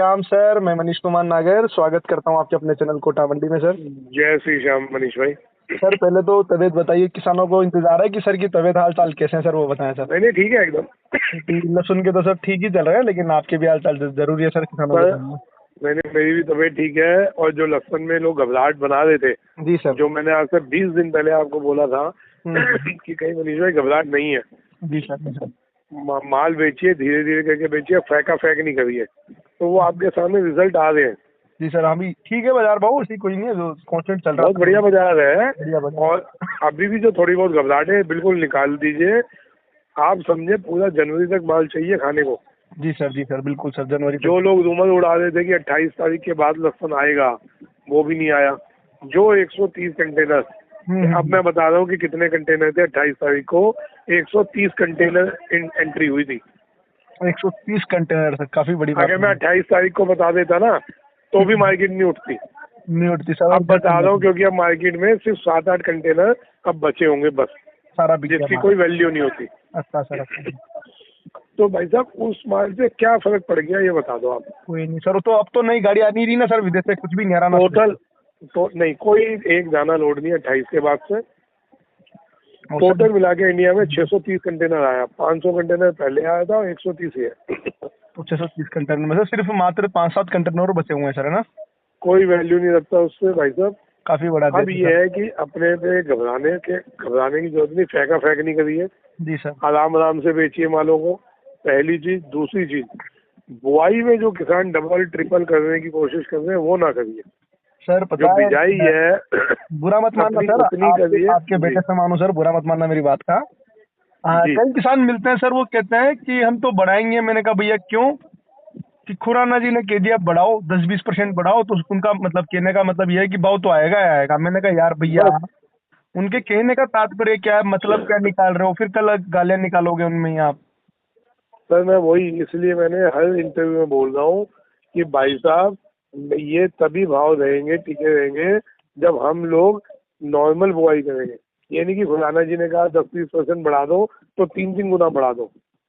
Shyam sir, मैं मनीष कुमार नागर स्वागत करता हूं आपके अपने चैनल कोटा मंडी में सर। जय श्री श्याम मनीष भाई। सर पहले तो तबीयत बताइए, किसानों को इंतजार है कि सर की तबीयत हाल चाल कैसे हैं सर, वो बताएं सर। नहीं नहीं ठीक है एकदम। लहसुन के तो सर ठीक ही चल रहा है, लेकिन आपके भी हाल चाल जरूरी है सर किसानों को पर जानना। मैंने मेरी भी तबीयत ठीक है, और जो लहसुन में लोग घबराहट बना रहे थे, जी सर। जो मैंने आज से 20 दिन पहले आपको बोला था कि कहीं मनीष भाई घबराहट नहीं है। जी सर। जी सर। माल बेचिए, धीरे धीरे करके बेचिए, फेंका फेंक नहीं करिए, तो वो आपके सामने रिजल्ट आ रहे हैं। जी सर, हम भी ठीक है, बाजार भाव उसी कोई नहीं है, जो कांस्टेंट चल रहा बहुत बढ़िया बाजार है। बढ़िया बढ़िया। और अभी भी जो थोड़ी बहुत घबराहट है बिल्कुल निकाल दीजिए। आप समझे, पूरा जनवरी तक माल चाहिए खाने को। जी सर बिल्कुल सर, जनवरी जो लोग रूमर उड़ा रहे थे कि 28 तारीख के बाद लहसुन आएगा, वो भी नहीं आया। जो 130 कंटेनर, अब मैं बता रहा हूँ कि कितने कंटेनर थे 28 तारीख को। 130 कंटेनर एंट्री हुई थी। 130 कंटेनर सर, काफी बड़ी बात अगर मैं 28 तारीख को बता देता ना, तो भी मार्केट नहीं उठती। नहीं उठती सर। अब बता रहा हूँ क्योंकि अब मार्केट में सिर्फ 7-8 कंटेनर अब बचे होंगे बस, सारा बिक जिसकी गया कोई वैल्यू नहीं होती। अच्छा सर, अच्छा। तो भाई साहब, उस माल से क्या फर्क पड़ गया ये बता दो आप। कोई नहीं सर, तो अब तो नई गाड़ी आ नहीं रही ना सर, विदेश से कुछ भी नहीं आ रहा ना। टोटल तो नहीं, कोई एक दाना लोड नहीं है 28 के बाद से। टोटल मिला के इंडिया में 630 कंटेनर आया। 500 कंटेनर पहले आया था और 130 ही है। तो 630 कंटेनर में से सिर्फ मात्र 5-7 कंटेनर बचे हुए हैं सर, है ना। कोई वैल्यू नहीं रखता उससे भाई साहब। काफी बड़ा अब ये है कि अपने पे घबराने की जरूरत नहीं, फेंका फेंक नहीं करिए। जी सर। आराम आराम से बेचिए मालों को, पहली चीज। दूसरी चीज, बुआई में जो किसान डबल ट्रिपल करने की कोशिश कर रहे हैं वो ना करिए। सर जो पता है, बिजाई है बुरा मत मानना सर, आपके बेटे से मानो सर, बुरा मत मानना मेरी बात का। जी। कई किसान मिलते हैं सर, वो कहते हैं कि हम तो बढ़ाएंगे। मैंने कहा भैया क्यों? कि खुराना जी ने कह दिया बढ़ाओ, 10-20% बढ़ाओ, तो उनका मतलब कहने का मतलब ये है कि भाव तो आएगा ही आएगा। मैंने कहा यार भैया, बस उनके कहने का तात्पर्य क्या है, मतलब क्या निकाल रहे हो? फिर कल गालियां निकालोगे उनमें ही आप। सर, मैं वही इसलिए मैंने हर इंटरव्यू में बोल रहा हूँ कि भाई साहब, ये तभी भाव रहेंगे, टिके रहेंगे, जब हम लोग नॉर्मल बुआई करेंगे। ये नहीं कि फलाना जी ने कहा 10-20% बढ़ा दो तो 3-3 गुना बढ़ा दो।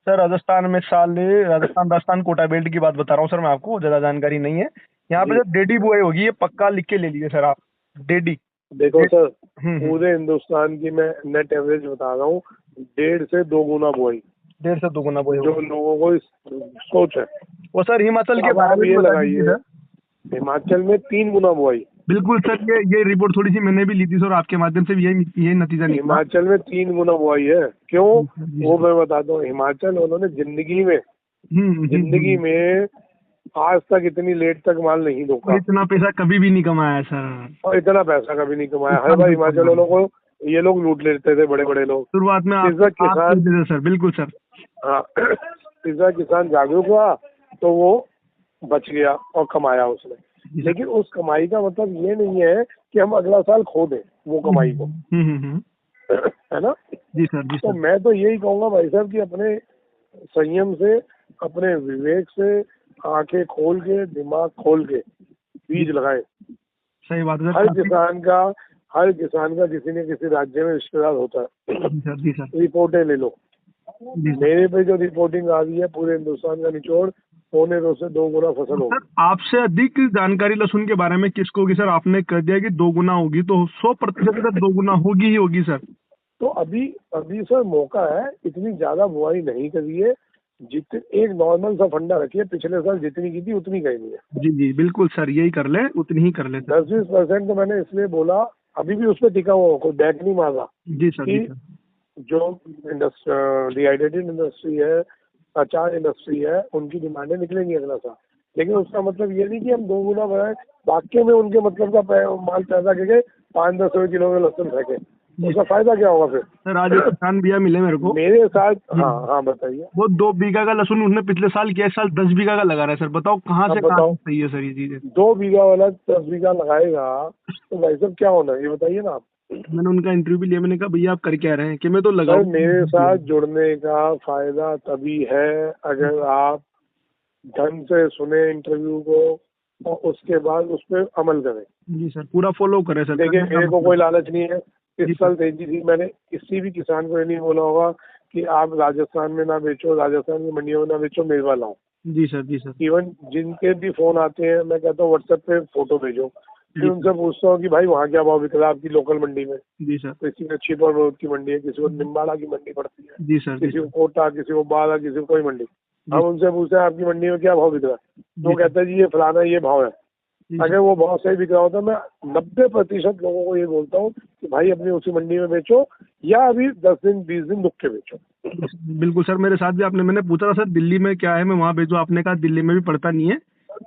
सर राजस्थान में राजस्थान कोटा बेल्ट की बात बता रहा हूँ सर मैं आपको, ज्यादा जानकारी नहीं है। यहाँ पे जी जो डेडी बुआई होगी, ये पक्का लिख के ले लीजिए सर आप। डेडी। देखो सर, हम्म। पूरे हिंदुस्तान की मैं नेट एवरेज बता रहा हूँ, 1.5 से 2 गुना बुआई 1.5 से 2 गुना बुआई जो होगी। लोगों को सोच है। वो सर हिमाचल तो के अब बारे आप में भी ये बता दीजिए लगाइए, सर। हिमाचल में 3 गुना बुआई। बिल्कुल सर, ये रिपोर्ट थोड़ी सी मैंने भी ली थी सर, आपके माध्यम से भी यही नतीजा निकला। हिमाचल में 3 गुना बुआई है। क्यों? जी वो सर। मैं बताता हूँ। हिमाचल उन्होंने जिंदगी हम्म। में आज तक इतनी लेट तक माल नहीं और रोका, इतना पैसा कभी भी नहीं कमाया है सर। और इतना पैसा कभी नहीं कमाया। हर इतना बार भी हिमाचल कमाया वालों है। को ये लोग लूट लेते थे, बड़े बड़े लोग। शुरुआत में इस बार आप किसान, दे सर, बिल्कुल सर। हाँ इस बार किसान जागरूक हुआ तो वो बच गया और कमाया उसने। जी सर। लेकिन उस कमाई का मतलब ये नहीं है कि हम अगला साल खो दें वो कमाई को, है ना। जी सर। जी तो सर। मैं तो यही कहूंगा भाई साहब कि अपने संयम से, अपने विवेक से, आंखें खोल के, दिमाग खोल के बीज लगाएं। सही बात है सर। हर किसान का किसी न किसी राज्य में रिश्तेदार होता है। जी सर। जी सर। रिपोर्टें ले लो। जी सर। मेरे पे जो रिपोर्टिंग आ रही है, पूरे हिंदुस्तान का निचोड़, 1.25 से 2 गुना फसल सर होगी। आपसे अधिक जानकारी लहसुन के बारे में किसको होगी सर? आपने कर दिया कि 2 गुना होगी, तो 100% 2 गुना होगी ही होगी सर। तो अभी अभी सर मौका है, इतनी ज्यादा बुआई नहीं करिए। जितने एक नॉर्मल सा फंडा रखिए, पिछले साल जितनी की थी उतनी करनी है। जी जी बिल्कुल सर, यही कर ले, उतनी ही कर ले सर। 10-20% तो मैंने इसलिए बोला, अभी भी उस पर टिका हुआ, कोई बैक नहीं मारा। जी सर। जी कि सर। जो डिहाइड्रेटेड इंडस्ट्री है, अचार इंडस्ट्री है, उनकी डिमांडें निकलेंगी अगला साल। लेकिन उसका मतलब ये नहीं कि हम 2 गुना बढ़ाएं, वाकई में उनके मतलब का माल पैदा करके 5-10 रुपए किलो में लहसुन फेंके, उसका फायदा क्या होगा फिर? सर आज एक किसान भैया मिले मेरे को। मेरे साथ। हाँ हाँ, बताइए। वो 2 बीघा का लहसुन उसने पिछले साल किया, इस साल 10 बीघा का लगा रहा है सर। बताओ कहाँ अब से बताओ, सही है सर ये चीजें। 2 बीघा वाला 10 बीघा लगाएगा तो भाई साहब क्या होना है, ये बताइए ना आप। मैंने उनका इंटरव्यू भी लिया, मैंने कहा भैया आप कर क्या रहे हैं? कि मैं तो सर, लगाऊं। मेरे साथ जुड़ने का फायदा तभी है अगर आप ढंग से सुने इंटरव्यू को और उसके बाद उस पर अमल करें। जी सर, पूरा फॉलो करें सर। देखिए, मेरे को कोई लालच नहीं है। जी इस सर। साल तेजी थी, मैंने किसी भी किसान को ये नहीं बोला होगा कि आप राजस्थान में ना बेचो, राजस्थान की मंडियों में ना बेचो, मेरे वाला लाओ। जी सर, जी सर, इवन जिनके भी फोन आते हैं मैं कहता हूँ व्हाट्सएप पे फोटो भेजो, फिर जी उनसे पूछता हूँ कि भाई वहाँ क्या भाव बिक रहा है आपकी लोकल मंडी में। जी सर, किसी को छिपर रोड की मंडी है, किसी को निम्बाड़ा की मंडी पड़ती है, जी सर, जी किसी को सर, कोटा, किसी को बाला, किसी को कोई मंडी। जी हम उनसे पूछते हैं आपकी मंडी में क्या भाव बिक रहा है, तो वो जी कहते हैं जी ये फलाना ये भाव है। जी अगर वो भाव सही बिक रहा होता मैं 90% लोगों को ये बोलता हूँ कि भाई अपनी उसी मंडी में बेचो या अभी 10 दिन 20 दिन रुक के बेचो। बिल्कुल सर, मेरे साथ भी मैंने पूछा था सर दिल्ली में क्या है, मैं वहाँ भेजूँ, आपने कहा दिल्ली में भी पड़ता नहीं है,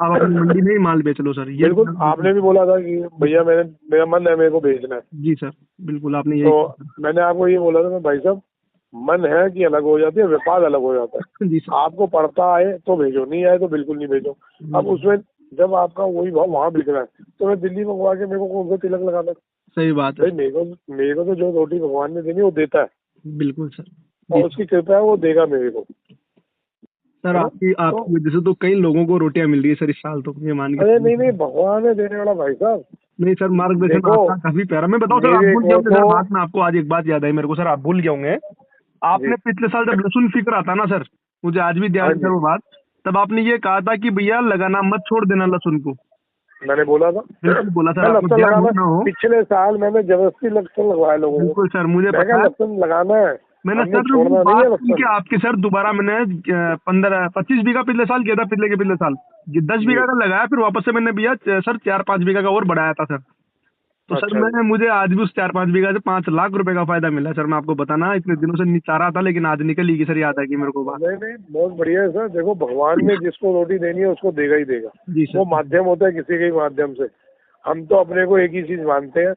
आप अपनी मंडी में ही माल बेच लो सर, ये बिल्कुल आपने भी बोला था कि भैया मेरा मन है मेरे को बेचना है, जी सर, बिल्कुल आपने यही तो कहा मैंने आपको ये बोला था मैं भाई साहब मन है कि अलग हो जाती है, व्यापार अलग हो जाता है। सर। जी सर, आपको पड़ता आए तो भेजो, नहीं आए तो बिल्कुल नहीं भेजो। अब उसमें जब आपका वही भाव वहाँ बिक रहा है तो मैं दिल्ली मंगवा के मेरे को कौन सा तिलक लगाना है? सही बात है, भाई मेरे को तो जो रोटी भगवान ने देनी वो देता है बिल्कुल सर। और उसकी कृपा है वो देगा मेरे को, सर है ना? आपकी तो आपकी वजह से तो कई लोगों को रोटियां मिल रही है सर इस साल, तो ये मान के अरे नहीं चलिए। नहीं भगवान है देने वाला भाई साहब। नहीं सर, मार्गदर्शन देखो आपका काफी प्यारा। मैं बताऊं सर, आप मेरे भूल गए को होंगे तो सर बात में, आपको आज एक बात याद आई मेरे को सर, आप भूल गए होंगे। जी आपने पिछले साल जब लहसुन फिक्र आता ना सर, मुझे आज भी हाँ ध्यान है सर जी वो बात, तब आपने ये कहा था कि भैया लगाना मत, छोड़ देना लहसुन को। मैंने बोला था। बिल्कुल बोला सर, मैं आपको लहसुन ध्यान हो लगाना ना हो। पिछले साल मैंने जबरदस्ती लहसुन लगवाया लोगों को। बिल्कुल सर, मुझे मैं क्या पता है। लहसुन लगाना है, मैंने हमने सर वो छोड़ना नहीं बात है सुन के लहसुन। आपके सर दोबारा मैंने 15-25 बीघा पिछले साल किया था, पिछले के पिछले साल ये 10 जी बीघा का लगाया, फिर वापस से मैंने भैया सर 4-5 बीघा का और बढ़ाया था सर। तो सर अच्छा जी। मुझे आज भी उस 4-5 बीघा से 5 लाख रुपए का फायदा मिला सर। मैं आपको बताना इतने दिनों से नहीं चाह रहा था, लेकिन आज निकल ही गई सर, याद है कि मेरे को बात। नहीं नहीं बहुत बढ़िया है सर। देखो भगवान ने जिसको रोटी देनी है उसको देगा ही देगा। जी वो सर, माध्यम होता है किसी के भी माध्यम से। हम तो अपने को एक ही चीज मानते हैं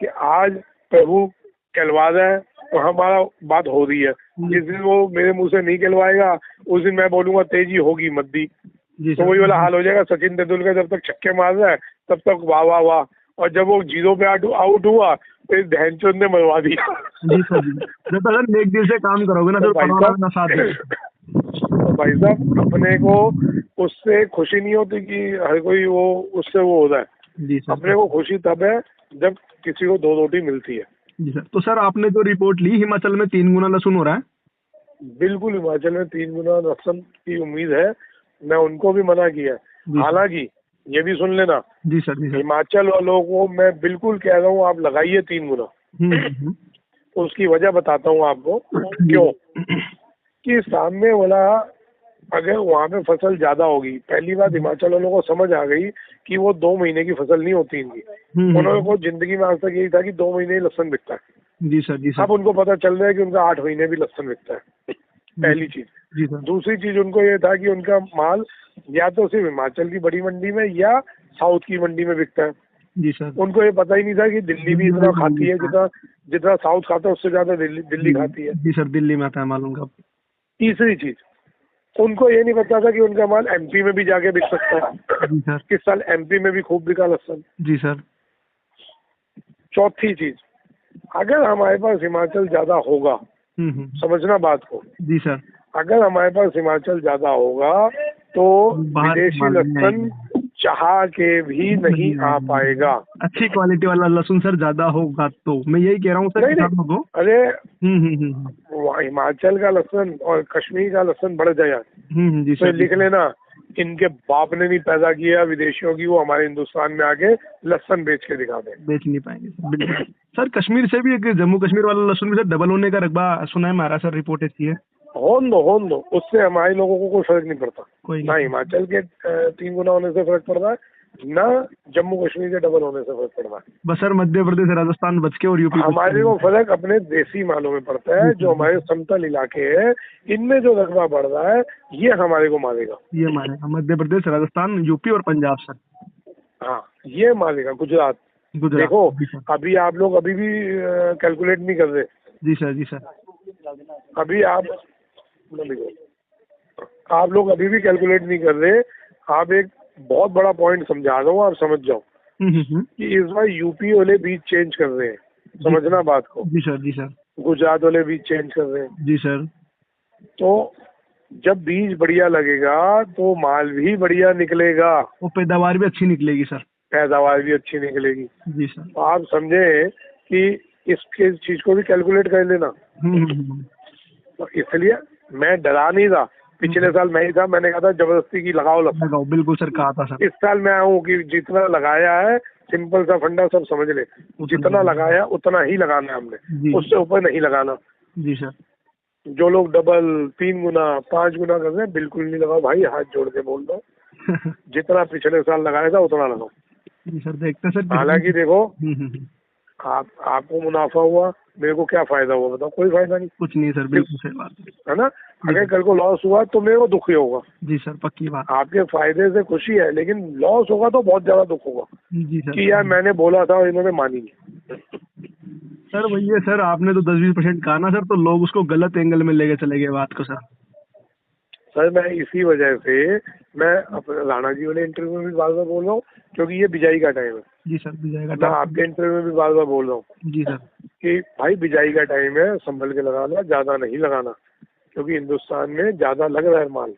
कि आज प्रभु कहलवा है तो हमारा बात हो रही है। जिस दिन वो मेरे मुंह से नहीं कहलवाएगा उस दिन मैं बोलूंगा तेजी होगी मत दी। जी तो सर, वही वाला हाल हो जाएगा। सचिन तेंदुलकर जब तक छक्के मार रहा है तब तक वाह वाह वाह, और जब वो 0 पे आउट हुआ तो इस ध्यानचंद ने मरवा दिया। जी सर, जी जब तक सर नेक दिल से काम करोगे ना तो सर, भाई परमात्मा साहब का साथ देगा। तो भाई साहब अपने को उससे खुशी नहीं होती कि हर कोई वो उससे वो होता है। जी सर, अपने को खुशी तब है जब किसी को 2 रोटी मिलती है। जी सर। तो सर आपने जो रिपोर्ट ली, हिमाचल में 3 गुना लहसुन हो रहा है। बिल्कुल हिमाचल में 3 गुना लहसुन की उम्मीद है। मैं उनको भी मना किया है। जी सर, हालांकि ये भी सुन लेना, जी सर, जी सर। हिमाचल वालों को मैं बिल्कुल कह रहा हूँ आप लगाइए 3 गुना। उसकी वजह बताता हूँ आपको क्यों। कि सामने वाला अगर वहाँ पे फसल ज्यादा होगी, पहली बात हिमाचल वालों को समझ आ गई कि वो 2 महीने की फसल नहीं होती इनकी। उन्होंने को जिंदगी में आज तक यही था कि 2 महीने ही लहसुन बिकता है। जी सर, जी सर। अब उनको पता चल रहा है कि उनका 8 महीने भी लहसुन बिकता है। पहली चीज। जी सर, दूसरी चीज उनको ये था कि उनका माल या तो सिर्फ हिमाचल की बड़ी मंडी में या साउथ की मंडी में बिकता है। जी सर। उनको ये पता ही नहीं था कि दिल्ली भी इतना खाती है जितना जितना साउथ खाता है उससे ज्यादा दिल्ली खाती है। जी सर, दिल्ली में आता है मालूम का। तीसरी चीज उनको ये नहीं पता था कि उनका माल एमपी में भी जाके बिक सकता है। जी सर, इस साल एमपी में भी खूब बिका लहसुन। जी सर। चौथी चीज अगर हमारे पास हिमाचल ज्यादा होगा, समझना बात को, जी सर। अगर हमारे पास हिमाचल ज्यादा होगा तो बाहर के विदेशी माल नहीं लहसुन चाह के भी नहीं आ पाएगा। अच्छी क्वालिटी वाला लहसुन सर ज्यादा होगा, तो मैं यही कह रहा हूँ सर नहीं किसानों को। अरे वहाँ हिमाचल का लहसुन और कश्मीर का लहसुन बढ़ जाए जी तो सर। लिख लेना इनके बाप ने नहीं पैदा किया विदेशियों की, वो हमारे हिंदुस्तान में आके लहसुन बेच के दिखा दे। बेच नहीं पाएंगे सर, बिल्कुल। सर कश्मीर से भी एक जम्मू कश्मीर वाला लहसुन भी सर डबल होने का रकबा सुना है हमारा सर, रिपोर्ट अच्छी है। होन दो उससे हमारे लोगों को कोई फर्क नहीं पड़ता। कोई ना नहीं। हिमाचल के 3 गुना होने से फर्क पड़ रहा है, ना जम्मू कश्मीर के डबल होने से फर्क पड़ रहा है। बस सर मध्य प्रदेश राजस्थान बच के और यूपी हमारे को फर्क अपने देसी मालों में पड़ता है। जो हमारे समतल इलाके है इनमें जो रकबा बढ़ रहा है ये हमारे को मारेगा। ये मारेगा मध्य प्रदेश, राजस्थान, यूपी और पंजाब सर। हाँ ये मारेगा। गुजरात देखो अभी आप लोग अभी भी कैलकुलेट नहीं कर रहे। जी सर, जी सर। अभी आप लोग अभी भी कैलकुलेट नहीं कर रहे। आप एक बहुत बड़ा पॉइंट समझा रहा हूँ, आप समझ जाओ कि इस बार यूपी वाले बीज चेंज कर रहे हैं। समझना बात को। जी सर, जी सर। गुजरात वाले बीज चेंज कर रहे हैं। जी सर। तो जब बीज बढ़िया लगेगा तो माल भी बढ़िया निकलेगा, वो पैदावार भी अच्छी निकलेगी सर। पैदावार भी अच्छी निकलेगी। जी सर। तो आप समझे कि इसके चीज को भी कैलकुलेट कर लेना। तो इसलिए मैं डरा नहीं रहा, पिछले साल मैं ही था, मैंने कहा था जबरदस्ती की लगाओ लहसुन। लगाओ, बिल्कुल सर, कहा था सर। इस साल मैं आऊँ कि जितना लगाया है, सिंपल सा फंडा सब समझ ले, जितना लगाया उतना ही लगाना है जी। हमने, उससे ऊपर नहीं लगाना। जी सर। जो लोग डबल 3 गुना 5 गुना कर रहे हैं, बिल्कुल नहीं लगाओ भाई, हाथ जोड़ के बोल दो। जितना पिछले साल लगाया था उतना लगाओ। जी सर, देखते हैं सर। हालांकि देखो, हम्म। आपको मुनाफा हुआ, मेरे को क्या फायदा हुआ बताओ? कोई फायदा नहीं, कुछ नहीं सर, बिल्कुल सही बात है ना। अगर कल को लॉस हुआ तो मेरे को दुख ही होगा। जी सर, पक्की बात। आपके फायदे से खुशी है, लेकिन लॉस होगा तो बहुत ज्यादा दुख होगा जी सर। कि यार मैंने बोला था और इन्होंने मानी नहीं। सर वही है सर, आपने तो 10-20% कहा ना सर, तो लोग उसको गलत एंगल में लेके चले गए बात को सर। सर मैं इसी वजह से मैं अपने राणा जी वाले इंटरव्यू में भी बार बार बोल रहा हूँ, क्योंकि ये बिजाई का टाइम है। जी सर, बिजाएगा मैं आपके इंटरव्यू में भी बार बार बोल रहा हूँ जी सर। कि भाई बिजाई का टाइम है, संभल के लगाना, ज्यादा नहीं लगाना, क्योंकि हिंदुस्तान में ज्यादा लग रहा है माल,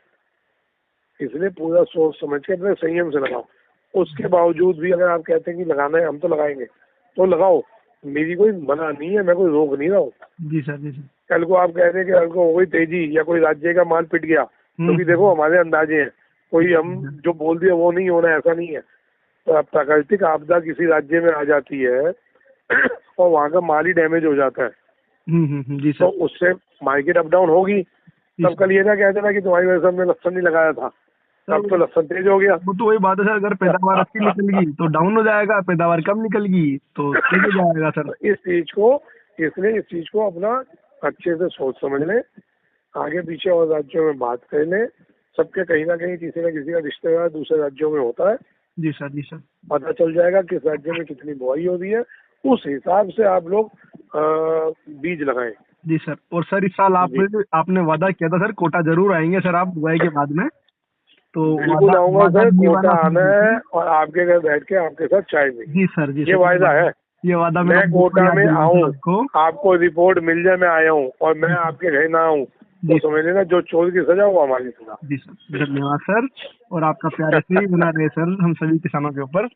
इसलिए पूरा सोच समझ के अपने संयम से लगाओ। उसके बावजूद भी अगर आप कहते हैं कि लगाना है, हम तो लगाएंगे, तो लगाओ, मेरी कोई मना नहीं है, मैं कोई रोक नहीं रहा हूँ। जी सर। जी सर। कल को आप कह रहे हैं कि कल को हो गई तेजी या कोई राज्य का माल पिट गया, क्योंकि देखो हमारे अंदाजे हैं, कोई हम जो बोल दिया वो नहीं होना, ऐसा नहीं है। तो अब प्राकृतिक आपदा किसी राज्य में आ जाती है और वहाँ का माल ही डैमेज हो जाता है, जी सर। तो उससे मार्केट अप डाउन होगी। तब कल ये ना कहते ना कि तुम्हारी वजह से हमने लहसुन नहीं लगाया था, तब तो लहसुन तेज हो गया। वो तो वही बात है सर, अगर पैदावार अच्छी निकल गई तो डाउन हो जाएगा, पैदावार कम निकल गई तो तेज हो जाएगा सर। इसलिए इस चीज को अपना अच्छे से सोच समझ ले, आगे पीछे और राज्यों में बात कर ले, सबके कहीं ना कहीं किसी न किसी का रिश्तेदार दूसरे राज्यों में होता है। जी सर। जी सर। पता चल जाएगा किस राज्य में कितनी बुआई हो रही है, उस हिसाब से आप लोग बीज लगाएं। जी सर। और सर इस साल आपने वादा किया था सर, कोटा जरूर आएंगे सर आप बुआई के बाद में, तो बिल्कुल आऊंगा सर, कोटा वादा आना है और आपके घर बैठ के आपके साथ चाय पीनी। जी सर। जी ये वायदा है, ये वादा मैं कोटा में आऊँ, आपको आपको रिपोर्ट मिल जाए मैं आया हूँ, और मैं आपके घर ना आऊँ तो समझ लेना जो चोर की सजा वो हमारी सजा। जी सर, धन्यवाद सर, और आपका प्यार ऐसे ही बना रहे सर हम सभी किसानों के ऊपर।